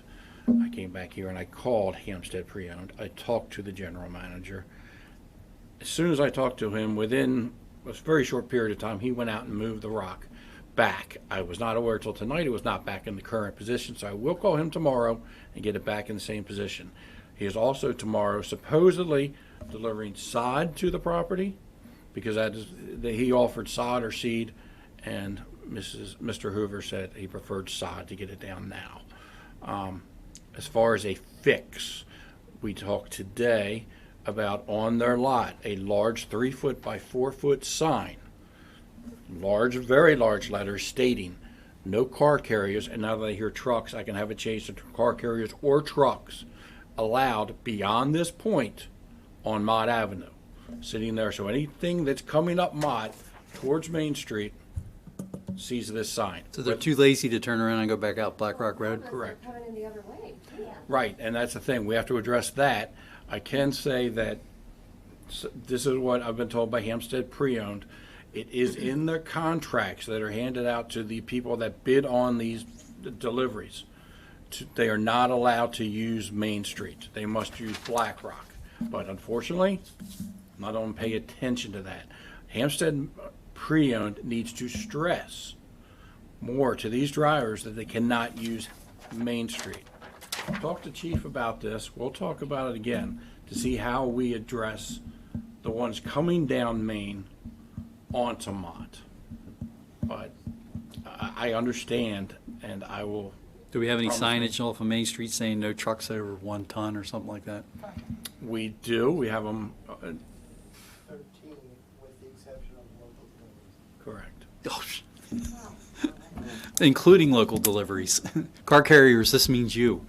I came back here and I called Hampstead Pre-Owned. I talked to the general manager. As soon as I talked to him, within a very short period of time, he went out and moved the rock back. I was not aware till tonight it was not back in the current position, so I will call him tomorrow and get it back in the same position. He is also tomorrow supposedly delivering sod to the property, because he offered sod or seed, and Mr. Hoover said he preferred sod to get it down now. As far as a fix, we talked today about on their lot a large 3-foot by 4-foot sign, large, very large letters stating no car carriers, and now that I hear trucks, I can have it changed to car carriers or trucks allowed beyond this point on Mott Avenue, sitting there. So anything that's coming up Mott towards Main Street sees this sign. So they're too lazy to turn around and go back out Black Rock Road? Correct. They're coming in the other way. Yeah. Right, and that's the thing. We have to address that. I can say that this is what I've been told by Hampstead Pre-Owned. It is in their contracts that are handed out to the people that bid on these deliveries. They are not allowed to use Main Street. They must use Black Rock. But unfortunately, I don't pay attention to that. Hampstead Pre-Owned needs to stress more to these drivers that they cannot use Main Street. Talk to Chief about this. We'll talk about it again to see how we address the ones coming down Main onto Mott. But I understand, and I will. Do we have any signage off of Main Street saying no trucks over 1 ton or something like that? We do. We have them. 13, with the exception of local deliveries. Correct. Oh, including local deliveries. Car carriers, this means you.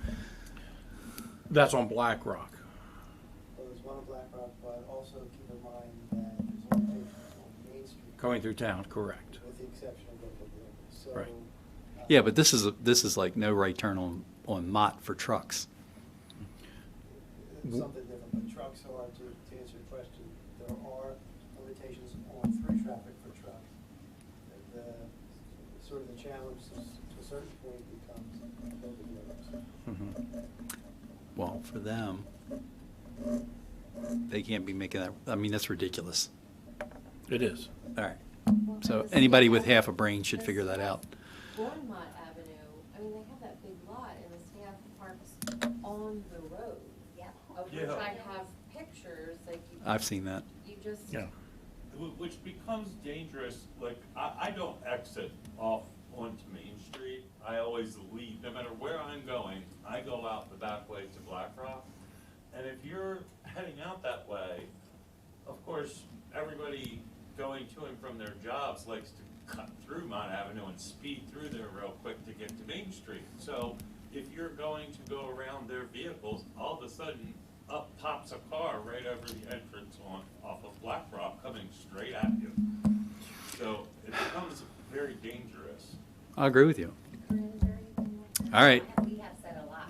That's on Black Rock. Well, there's one on Black Rock, but also keep in mind that there's limitations on Main Street, Going through town, correct. with the exception of local deliveries. So, Right. Yeah, but this is like no right turn on Mott for trucks. It's something different, but trucks are, to answer your question, there are limitations on through traffic for truck. The, sort of the challenge to a certain point becomes local deliveries. Well, for them, they can't be making that, I mean, that's ridiculous. It is. All right. So anybody with half a brain should figure that out. Bournemouth Avenue, I mean, they have that big lot and the staff parks on the road. Yeah. Of which I have pictures, like I've seen that. you just. Yeah. Which becomes dangerous, like, I don't exit off onto Main Street. I always leave, no matter where I'm going, I go out the back way to Black Rock. And if you're heading out that way, of course, everybody going to and from their jobs likes to cut through Mott Avenue and speed through there real quick to get to Main Street. So if you're going to go around their vehicles, all of a sudden, up pops a car right over the entrance off of Black Rock coming straight at you. So it becomes very dangerous. I agree with you. All right. We have said a lot.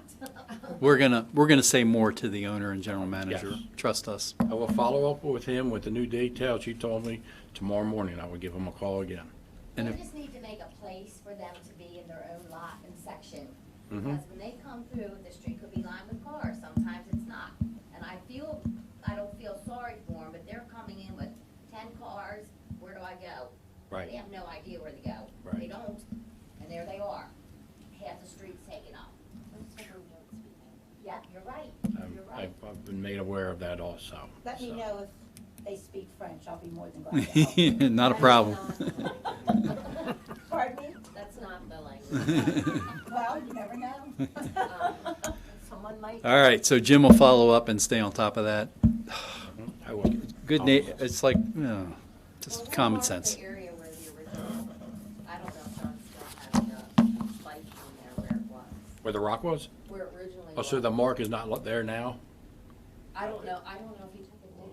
We're gonna say more to the owner and general manager. Yes. Trust us. I will follow up with him with the new details you told me. Tomorrow morning, I will give him a call again. And They if- just need to make a place for them to be in their own lot and section. Mhm. Because when they come through, the street could be lined with cars, sometimes it's not. And I don't feel sorry for them, but they're coming in with 10 cars, where do I go? Right. They have no idea where to go. Right. They don't, and there they are, half the street's taken up. Yeah, you're right, you're right. I've been made aware of that also. Let me so. know if they speak French, I'll be more than glad to help. Not a problem. Pardon me? That's not the language. Well, you never know. Someone might. All right, so Jim will follow up and stay on top of that. I will. Good, it's like, just Well, common what marks sense. the area where the original, I don't know if John still has the light on there where it was, Where the rock was? where it originally Oh, was. so the mark is not there now? I don't know if he took it down.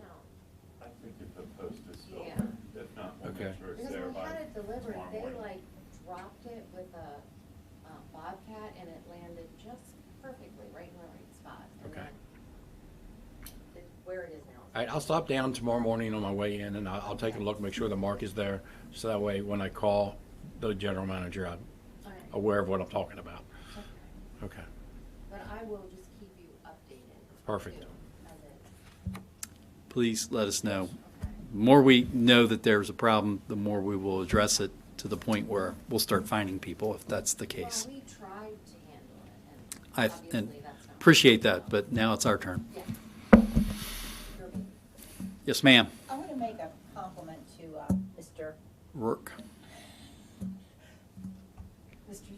I think if the post is still Yeah. there, if not, we'll Okay. make sure it's Because there when we by had it delivered, tomorrow they morning. like dropped it with a bobcat and it landed just perfectly right in the right spot. And Okay. then where it is now. All right, I'll stop down tomorrow morning on my way in, and I'll take a look, make sure the mark is there, so that way when I call the general manager, I'm All right. aware of what I'm talking about. Okay. Okay, But I will just keep you updated. Perfect. too, as it- Please let us know. Okay. The more we know that there's a problem, the more we will address it to the point where we'll start finding people if that's the case. Well, we tried to handle it, and I obviously and that's not. appreciate that, but now it's our turn. Yeah. You're me. Yes, ma'am. I want to make a compliment to Mr. Rourke.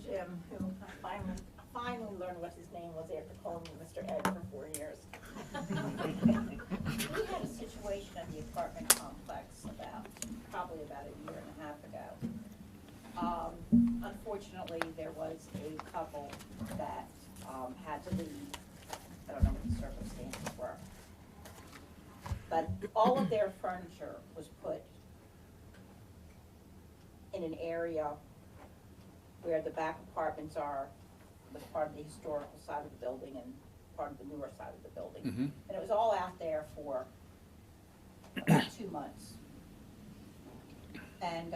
Jim, who I finally learned what his name was after calling me Mr. Ed for 4 years. We had a situation at the apartment complex probably about a year and a half ago. Unfortunately, there was a couple that had to leave. I don't know what the circumstances were. But all of their furniture was put in an area where the back apartments are, the part of the historical side of the building and part of the newer side of the building. Mhm. And it was all out there for about 2 months. And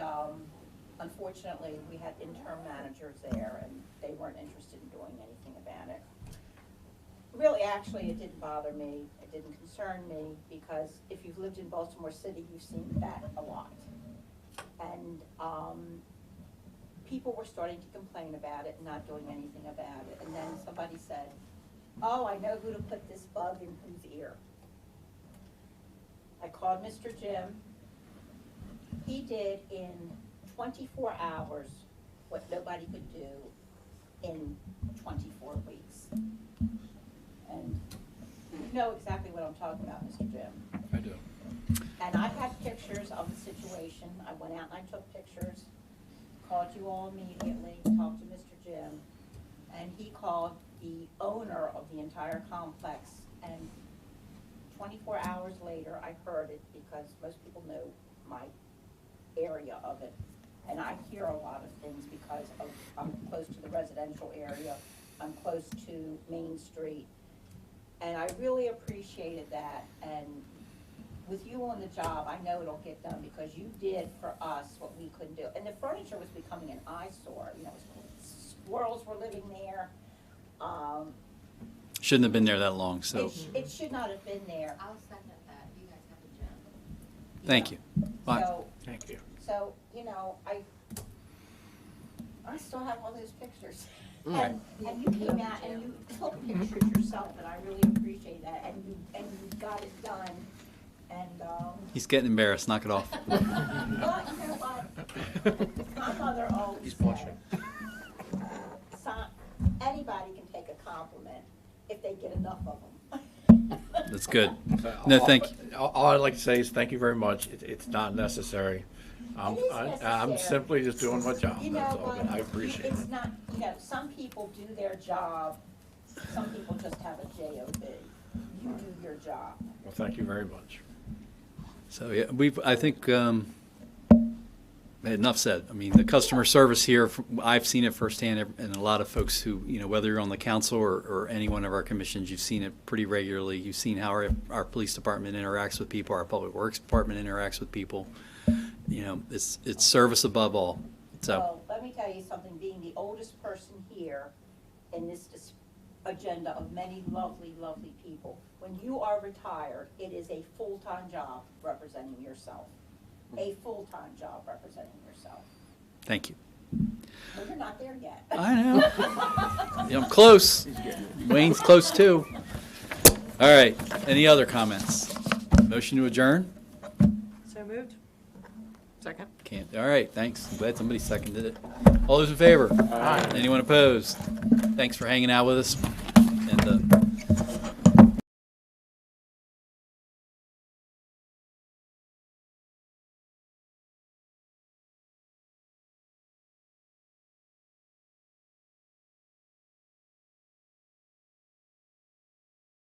unfortunately, we had interim managers there, and they weren't interested in doing anything about it. Really, actually, it didn't bother me, it didn't concern me, because if you've lived in Baltimore City, you've seen that a lot. And people were starting to complain about it and not doing anything about it. And then somebody said, oh, I know who to put this bug in whose ear. I called Mr. Jim. He did in 24 hours what nobody could do in 24 weeks. And you know exactly what I'm talking about, Mr. Jim. I do. And I had pictures of the situation. I went out and I took pictures, called you all immediately, talked to Mr. Jim, and he called the owner of the entire complex, and 24 hours later, I heard it, because most people know my area of it. And I hear a lot of things because I'm close to the residential area, I'm close to Main Street. And I really appreciated that, and with you on the job, I know it'll get done, because you did for us what we couldn't do. And the furniture was becoming an eyesore, you know, squirrels were living there. Shouldn't have been there that long, so, It should not have been there. I'll second that. You guys have a gem. thank you. Bye. So, Thank you. so, you know, I still have all those pictures. Right. And you came out and you took pictures yourself, and I really appreciate that, and you got it done, and, He's getting embarrassed, knock it off. but you know what? My mother always said, anybody can take a compliment if they get enough of them. That's good. No, thank you. All I'd like to say is thank you very much. It's not necessary. I'm It is I'm necessary. simply just doing my job, You that's know, all, but I appreciate it. it's not, you know, some people do their job, some people just have a job. You do your job. Well, thank you very much. So, yeah, I think, enough said. I mean, the customer service here, I've seen it firsthand, and a lot of folks who, you know, whether you're on the council or any one of our commissions, you've seen it pretty regularly. You've seen how our police department interacts with people, our public works department interacts with people. You know, it's service above all. So, Well, let me tell you something, being the oldest person here in this agenda of many lovely, lovely people, when you are retired, it is a full-time job representing yourself. A full-time job representing yourself. thank you. Well, you're not there yet. I know. Yeah, I'm close. Wayne's close too. All right, any other comments? Motion to adjourn? So moved? Second? Can't, all right, thanks. I'm glad somebody seconded it. All those in favor? Anyone opposed? Thanks for hanging out with us. And